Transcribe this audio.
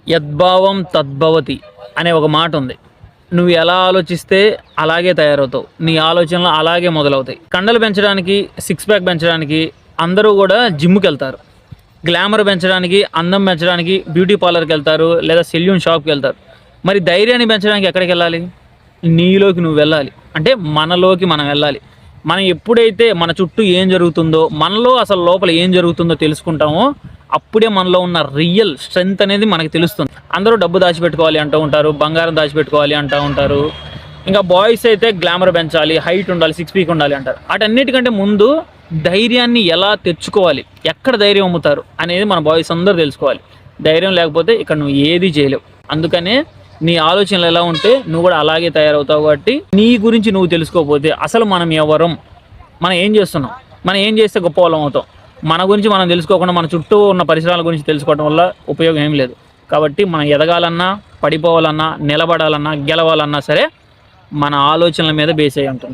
యద్భావం తద్భవతి అనే ఒక మాట ఉంది. నువ్వు ఎలా ఆలోచిస్తే అలాగే తయారవుతావు. నీ ఆలోచనలు అలాగే మొదలవుతాయి. కండలు పెంచడానికి, సిక్స్ ప్యాక్ పెంచడానికి అందరూ కూడా జిమ్కి వెళ్తారు. గ్లామర్ పెంచడానికి, అందం పెంచడానికి బ్యూటీ పార్లర్కి వెళ్తారు, లేదా సెల్యూన్ షాప్కి వెళ్తారు. మరి ధైర్యాన్ని పెంచడానికి ఎక్కడికి వెళ్ళాలి? నీలోకి నువ్వు వెళ్ళాలి. అంటే మనలోకి మనం వెళ్ళాలి. మనం ఎప్పుడైతే మన చుట్టూ ఏం జరుగుతుందో, మనలో అసలు లోపల ఏం జరుగుతుందో తెలుసుకుంటామో అప్పుడే మనలో ఉన్న రియల్ స్ట్రెంగ్త్ అనేది మనకు తెలుస్తుంది. అందరూ డబ్బు దాచిపెట్టుకోవాలి అంటూ ఉంటారు, బంగారం దాచిపెట్టుకోవాలి అంటూ ఉంటారు. ఇంకా బాయ్స్ అయితే గ్లామర్ పెంచాలి, హైట్ ఉండాలి, 6 feet ఉండాలి అంటారు. వాటన్నిటికంటే ముందు ధైర్యాన్ని ఎలా తెచ్చుకోవాలి, ఎక్కడ ధైర్యం అమ్ముతారు అనేది మన బాయ్స్ అందరూ తెలుసుకోవాలి. ధైర్యం లేకపోతే ఇక్కడ నువ్వు ఏది చేయలేవు. అందుకనే నీ ఆలోచనలు ఎలా ఉంటే నువ్వు కూడా అలాగే తయారవుతావు. కాబట్టి నీ గురించి నువ్వు తెలుసుకోకపోతే అసలు మనం ఎవరం, మనం ఏం చేస్తున్నాం, మనం ఏం చేస్తే గొప్ప వాళ్ళం అవుతాం, మన గురించి మనం తెలుసుకోకుండా మన చుట్టూ ఉన్న పరిసరాల గురించి తెలుసుకోవడం వల్ల ఉపయోగం ఏం లేదు. కాబట్టి మనం ఎదగాలన్నా, పడిపోవాలన్నా, నిలబడాలన్నా, గెలవాలన్నా సరే మన ఆలోచనల మీద బేస్ అయి ఉంటుంది.